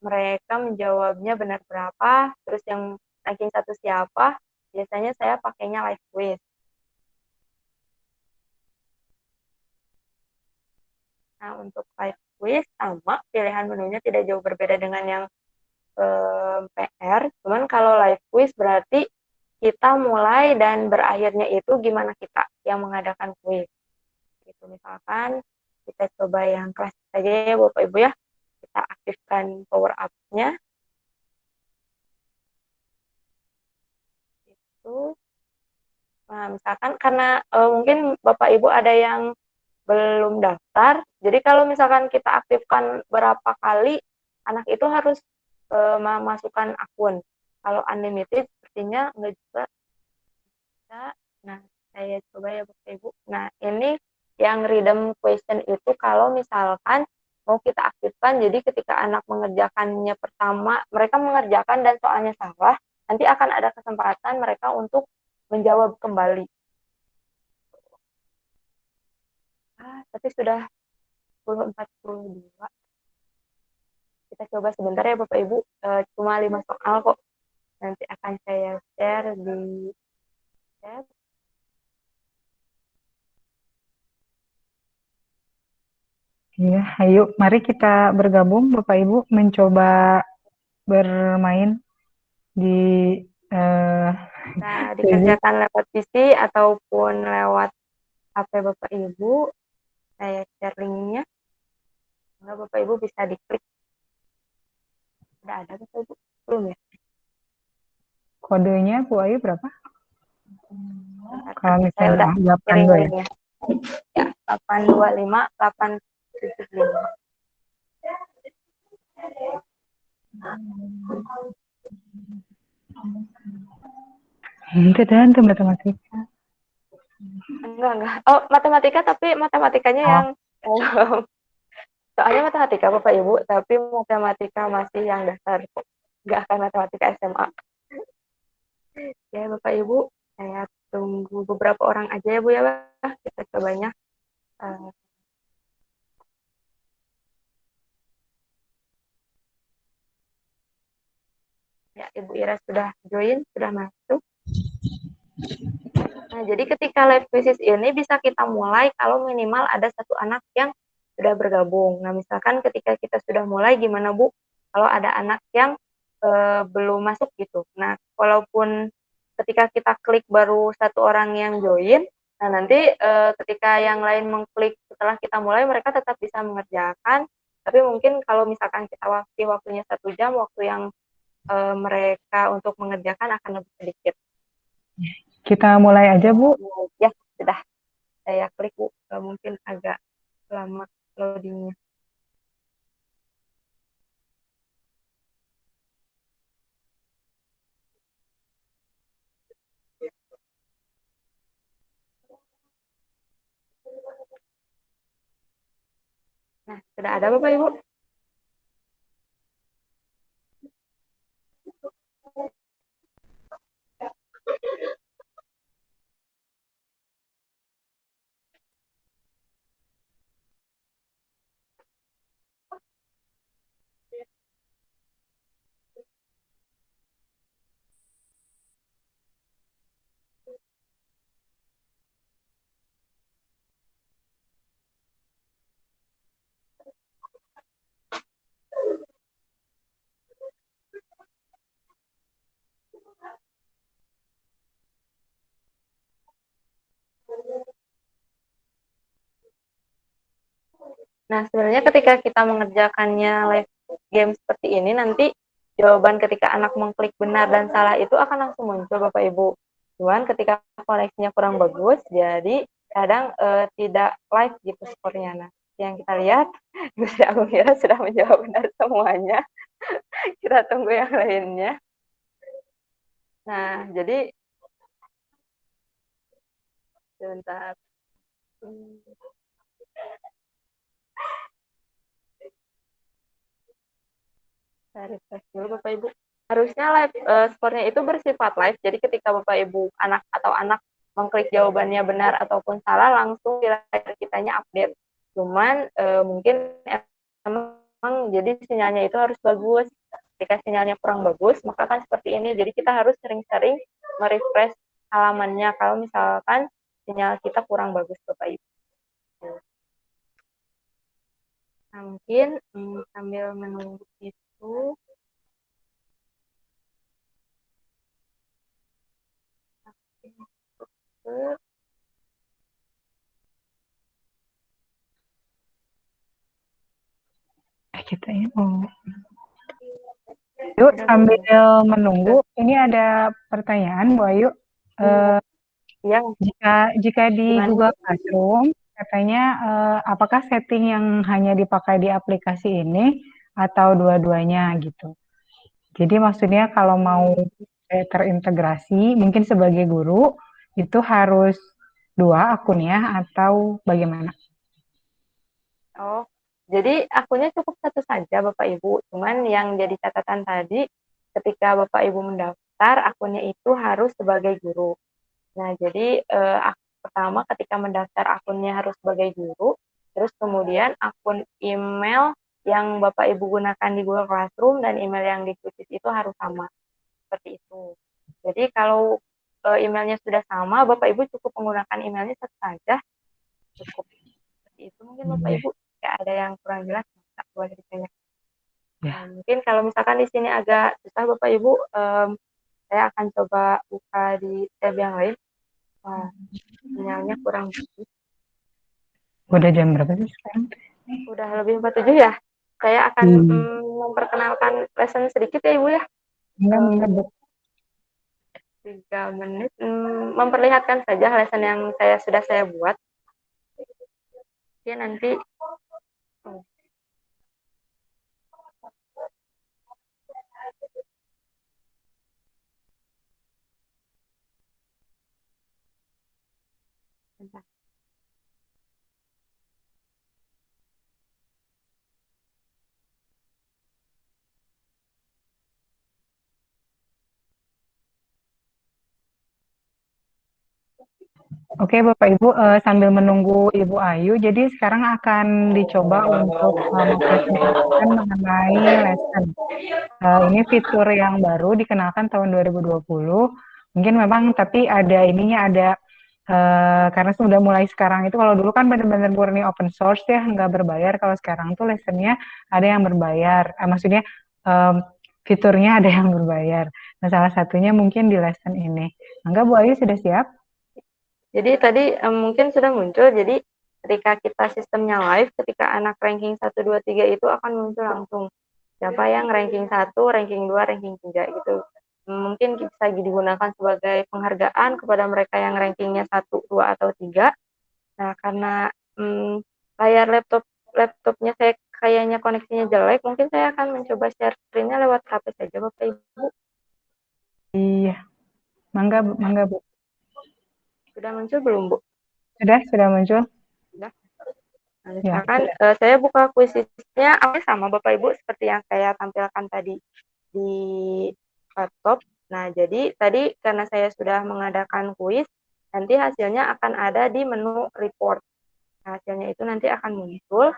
mereka menjawabnya benar berapa, terus yang ranking 1 siapa, biasanya saya pakainya live quiz. Nah, untuk live quiz sama pilihan menunya tidak jauh berbeda dengan yang PR. Cuman kalau live quiz berarti kita mulai dan berakhirnya itu gimana kita yang mengadakan quiz. Gitu, misalkan kita coba yang kelas saja ya Bapak Ibu ya. Kita aktifkan power up-nya. Itu. Nah, misalkan karena mungkin Bapak Ibu ada yang belum daftar. Jadi kalau misalkan kita aktifkan berapa kali, anak itu harus memasukkan akun. Kalau unlimited sepertinya nggak juga bisa. Nah, saya coba ya Bapak Ibu. Nah, ini yang random question itu kalau misalkan mau kita aktifkan, jadi ketika anak mengerjakannya pertama, mereka mengerjakan dan soalnya salah, nanti akan ada kesempatan mereka untuk menjawab kembali. Tapi sudah 10.42. Kita coba sebentar ya Bapak Ibu, cuma 5 soal kok. Nanti akan saya share di chat. Iya, ayo mari kita bergabung Bapak Ibu mencoba bermain di Nah, dikerjakan lewat PC ataupun lewat HP Bapak Ibu. Saya share linknya. Nah, Bapak Ibu bisa diklik. Udah ada Bapak Ibu? Belum ya? kodenya Bu Ayu berapa? Bentar, Kalau saya misalnya udah kirim 82 ya. linknya. Ya, 825 875. Itu dan tuh matematika. Enggak. Oh, matematika, tapi matematikanya yang soalnya matematika Bapak Ibu, tapi matematika masih yang dasar kok. Enggak akan matematika SMA. Ya Bapak Ibu, saya tunggu beberapa orang aja ya Bu ya. Kita cobanya. Ya, Ibu Ira sudah join, sudah masuk. Nah, jadi ketika live quizzes ini bisa kita mulai kalau minimal ada satu anak yang sudah bergabung. Nah, misalkan ketika kita sudah mulai, gimana Bu? Kalau ada anak yang belum masuk gitu. Nah, walaupun ketika kita klik baru satu orang yang join, nah nanti ketika yang lain mengklik setelah kita mulai, mereka tetap bisa mengerjakan. Tapi mungkin kalau misalkan kita waktunya 1 jam, waktu yang mereka untuk mengerjakan akan lebih sedikit. Kita mulai aja Bu. Ya, sudah. Saya klik Bu. Mungkin agak lama loadingnya. Nah, sudah ada Bapak Ibu? Nah, sebenarnya ketika kita mengerjakannya live game seperti ini, nanti jawaban ketika anak mengklik benar dan salah itu akan langsung muncul Bapak Ibu. Cuman ketika koneksinya kurang bagus, jadi kadang tidak live gitu skornya. Nah, yang kita lihat, Gusti Agung Ira sudah menjawab benar semuanya. Kita tunggu yang lainnya. Nah, jadi sebentar. Saya refresh dulu Bapak Ibu. Harusnya live skornya itu bersifat live. Jadi ketika Bapak Ibu anak mengklik jawabannya benar ataupun salah, langsung di layar kitanya update. Cuman mungkin emang jadi sinyalnya itu harus bagus. Ketika sinyalnya kurang bagus, maka kan seperti ini. Jadi kita harus sering-sering merefresh halamannya kalau misalkan sinyal kita kurang bagus Bapak Ibu. Nah, mungkin sambil menunggu itu Kita ini mau. Yuk, sambil menunggu, ini ada pertanyaan Bu Ayu. Ya. Jika di Google Classroom, katanya apakah setting yang hanya dipakai di aplikasi ini atau dua-duanya gitu? Jadi maksudnya kalau mau terintegrasi, mungkin sebagai guru, itu harus 2 akun ya, atau bagaimana? Oh, jadi akunnya cukup satu saja Bapak Ibu. Cuman yang jadi catatan tadi, ketika Bapak Ibu mendaftar, akunnya itu harus sebagai guru. Nah, jadi pertama ketika mendaftar akunnya harus sebagai guru, terus kemudian akun email yang Bapak Ibu gunakan di Google Classroom dan email yang di Quizizz itu harus sama. Seperti itu. Jadi kalau emailnya sudah sama, Bapak Ibu cukup menggunakan emailnya satu saja, cukup. Seperti itu mungkin Bapak Iya. Ibu. Nggak ada yang kurang jelas, nggak boleh ditanya. Ya. Nah, mungkin kalau misalkan di sini agak susah Bapak Ibu, saya akan coba buka di tab yang lain. Wah, sinyalnya kurang bagus. Udah jam berapa sih sekarang? Udah lebih 47 ya. Saya akan memperkenalkan lesson sedikit ya Ibu ya. Enggak, Bu. 3 menit. Memperlihatkan saja lesson yang sudah saya buat. Ya nanti. Bentar. Oke, Bapak Ibu, sambil menunggu Ibu Ayu, jadi sekarang akan dicoba untuk mempresentasikan mengenai lesson. Ini fitur yang baru dikenalkan tahun 2020. Mungkin memang tapi ada ininya ada karena sudah mulai sekarang itu kalau dulu kan benar-benar murni open source ya nggak berbayar. Kalau sekarang tuh lessonnya ada yang berbayar. Maksudnya fiturnya ada yang berbayar. Nah salah satunya mungkin di lesson ini. Enggak Bu Ayu sudah siap? Jadi tadi mungkin sudah muncul, jadi ketika kita sistemnya live, ketika anak ranking 1, 2, 3 itu akan muncul langsung. Siapa yang ranking 1, ranking 2, ranking 3 gitu. Mungkin bisa digunakan sebagai penghargaan kepada mereka yang rankingnya 1, 2, atau 3. Nah, karena layar laptopnya saya kayaknya koneksinya jelek, mungkin saya akan mencoba share screen-nya lewat HP saja, Bapak Ibu. Iya, mangga Bu. Sudah muncul belum, Bu? Sudah muncul. Sudah. Nah, misalkan saya buka Quizizz-nya sama Bapak Ibu seperti yang saya tampilkan tadi di laptop. Nah, jadi tadi karena saya sudah mengadakan kuis, nanti hasilnya akan ada di menu report. Nah, hasilnya itu nanti akan muncul.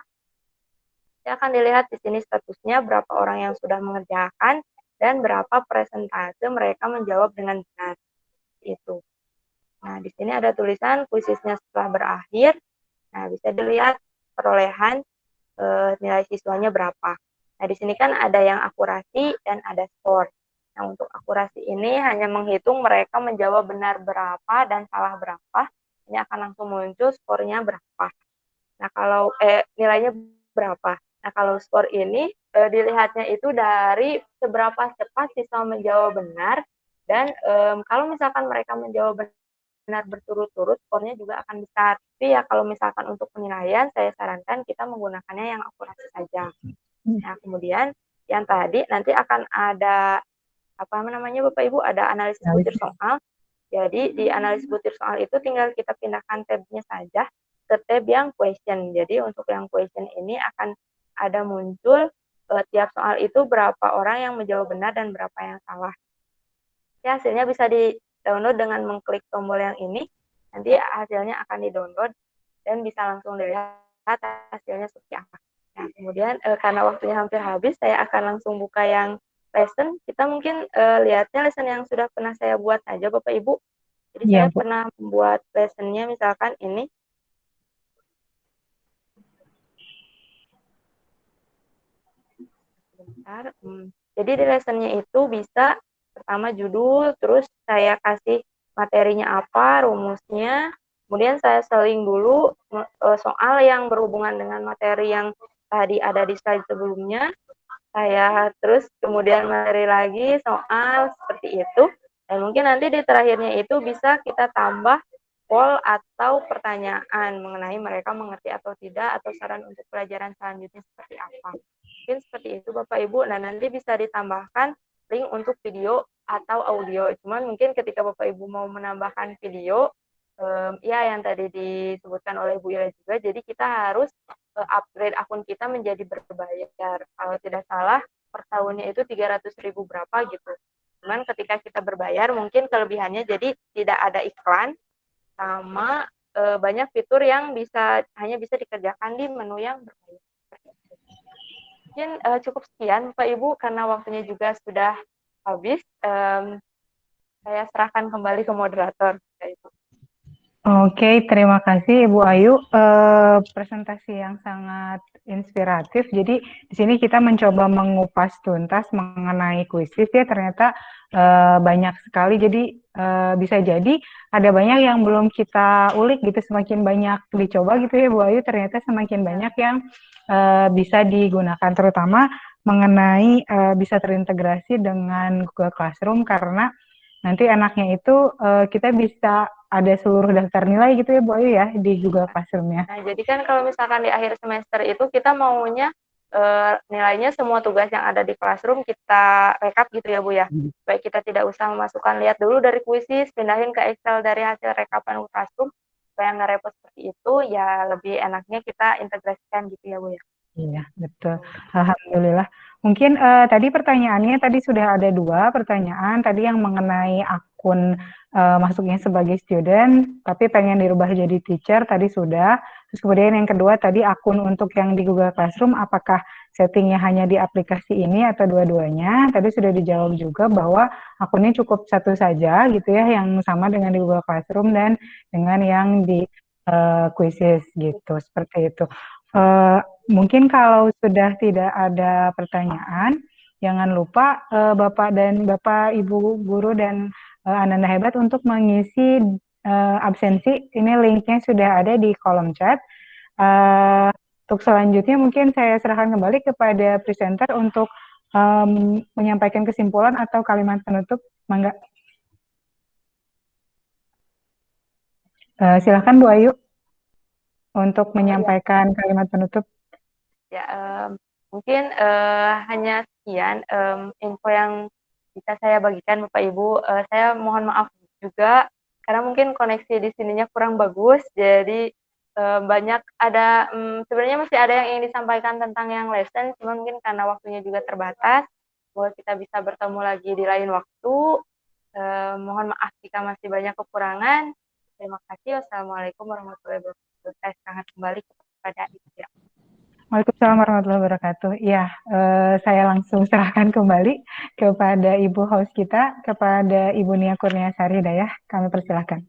Saya akan dilihat di sini statusnya berapa orang yang sudah mengerjakan dan berapa persentase mereka menjawab dengan benar. Itu. Nah, di sini ada tulisan Quizizz-nya setelah berakhir. Nah, bisa dilihat perolehan nilai siswanya berapa. Nah, di sini kan ada yang akurasi dan ada skor. Nah, untuk akurasi ini hanya menghitung mereka menjawab benar berapa dan salah berapa. Ini akan langsung muncul skornya berapa. Nah, kalau nilainya berapa. Nah, kalau skor ini dilihatnya itu dari seberapa cepat siswa menjawab benar dan kalau misalkan mereka menjawab benar berturut-turut, skornya juga akan besar. Tapi ya kalau misalkan untuk penilaian, saya sarankan kita menggunakannya yang akurasi saja. Nah, kemudian yang tadi nanti akan ada apa namanya Bapak Ibu, ada analisis butir soal. Jadi di analisis butir soal itu tinggal kita pindahkan tabnya saja ke tab yang question. Jadi untuk yang question ini akan ada muncul tiap soal itu berapa orang yang menjawab benar dan berapa yang salah. Ya, hasilnya bisa di-download dengan mengklik tombol yang ini. Nanti hasilnya akan di-download dan bisa langsung dilihat hasilnya seperti apa. Nah, kemudian karena waktunya hampir habis, saya akan langsung buka yang lesson. Kita mungkin lihatnya lesson yang sudah pernah saya buat aja, Bapak Ibu. Jadi saya pernah membuat lessonnya misalkan ini. Sebentar. Jadi di lessonnya itu bisa pertama judul, terus saya kasih materinya apa, rumusnya, kemudian saya seling dulu soal yang berhubungan dengan materi yang tadi ada di slide sebelumnya, saya terus kemudian materi lagi, soal, seperti itu, dan mungkin nanti di terakhirnya itu bisa kita tambah poll atau pertanyaan mengenai mereka mengerti atau tidak, atau saran untuk pelajaran selanjutnya seperti apa. Mungkin seperti itu Bapak Ibu. Nah, nanti bisa ditambahkan link untuk video atau audio. Cuman mungkin ketika Bapak Ibu mau menambahkan video, ya yang tadi disebutkan oleh Bu Ira juga, jadi kita harus upgrade akun kita menjadi berbayar. Kalau tidak salah, per tahunnya itu 300.000 berapa gitu. Cuman ketika kita berbayar, mungkin kelebihannya jadi tidak ada iklan, sama banyak fitur yang hanya bisa dikerjakan di menu yang berbayar. Mungkin cukup sekian Pak Ibu, karena waktunya juga sudah habis. Saya serahkan kembali ke moderator. Oke, terima kasih Ibu Ayu. Presentasi yang sangat inspiratif. Jadi di sini kita mencoba mengupas tuntas mengenai kuisis ya. Ternyata banyak sekali. Jadi bisa jadi ada banyak yang belum kita ulik gitu. Semakin banyak dicoba gitu ya Bu Ayu. Ternyata semakin banyak yang bisa digunakan. Terutama mengenai bisa terintegrasi dengan Google Classroom, karena nanti enaknya itu kita bisa ada seluruh daftar nilai gitu ya Bu Ayu ya di Google Classroom-nya. Nah, jadi kan kalau misalkan di akhir semester itu kita maunya nilainya semua tugas yang ada di Classroom kita rekap gitu ya Bu ya. Baik kita tidak usah memasukkan, lihat dulu dari kuisis, pindahin ke Excel dari hasil rekapan Classroom, supaya nggak repot seperti itu, ya lebih enaknya kita integrasikan gitu ya Bu ya. Iya, betul. Alhamdulillah. Mungkin tadi pertanyaannya tadi sudah ada 2 pertanyaan. Tadi yang mengenai akun masuknya sebagai student, tapi pengen dirubah jadi teacher, tadi sudah. Terus kemudian yang kedua tadi akun untuk yang di Google Classroom, apakah settingnya hanya di aplikasi ini atau dua-duanya? Tadi sudah dijawab juga bahwa akunnya cukup satu saja gitu ya, yang sama dengan di Google Classroom dan dengan yang di Quizzes gitu, seperti itu. Mungkin kalau sudah tidak ada pertanyaan, jangan lupa Bapak Ibu guru dan Ananda Hebat untuk mengisi absensi. Ini linknya sudah ada di kolom chat. Untuk selanjutnya mungkin saya serahkan kembali kepada presenter untuk menyampaikan kesimpulan atau kalimat penutup. Mangga. Silakan Bu Ayu untuk menyampaikan kalimat penutup. Ya, mungkin hanya sekian info yang bisa saya bagikan Bapak Ibu. Saya mohon maaf juga karena mungkin koneksi di sininya kurang bagus, jadi banyak ada sebenarnya masih ada yang ingin disampaikan tentang yang lesson, cuma mungkin karena waktunya juga terbatas, bahwa kita bisa bertemu lagi di lain waktu. Mohon maaf jika masih banyak kekurangan. Terima kasih. Wassalamualaikum warahmatullahi wabarakatuh. Saya serahkan kembali kepada Ibu. Waalaikumsalam warahmatullahi wabarakatuh. Ya, saya langsung serahkan kembali kepada Ibu host kita, kepada Ibu Nia Kurniasari Hidayah. Kami persilahkan.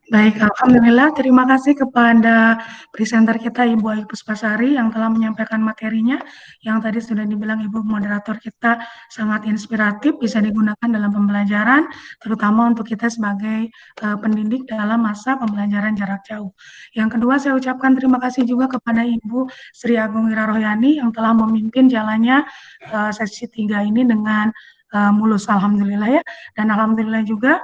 Baik, alhamdulillah. Terima kasih kepada presenter kita Ibu Ayu Puspasari yang telah menyampaikan materinya, yang tadi sudah dibilang Ibu moderator kita sangat inspiratif, bisa digunakan dalam pembelajaran, terutama untuk kita sebagai pendidik dalam masa pembelajaran jarak jauh. Yang kedua, saya ucapkan terima kasih juga kepada Ibu Sri Agung Wirarohyani yang telah memimpin jalannya sesi 3 ini dengan mulus, alhamdulillah ya. Dan alhamdulillah juga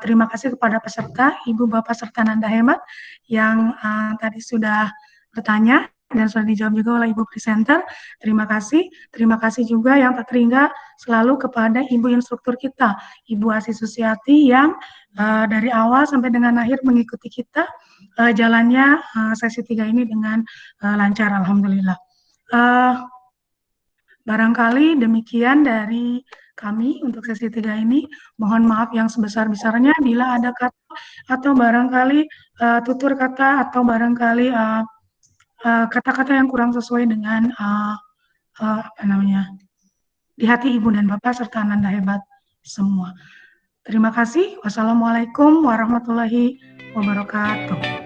terima kasih kepada peserta, Ibu Bapak serta Nanda Hemat yang tadi sudah bertanya dan sudah dijawab juga oleh Ibu presenter. Terima kasih juga yang tak terhingga selalu kepada Ibu instruktur kita, Ibu Asih Susiati yang dari awal sampai dengan akhir mengikuti kita jalannya sesi 3 ini dengan lancar, alhamdulillah. Barangkali demikian dari kami untuk sesi 3 ini. Mohon maaf yang sebesar-besarnya bila ada kata atau barangkali tutur kata atau barangkali kata-kata yang kurang sesuai dengan di hati Ibu dan Bapak serta Ananda Hebat semua. Terima kasih. Wassalamualaikum warahmatullahi wabarakatuh.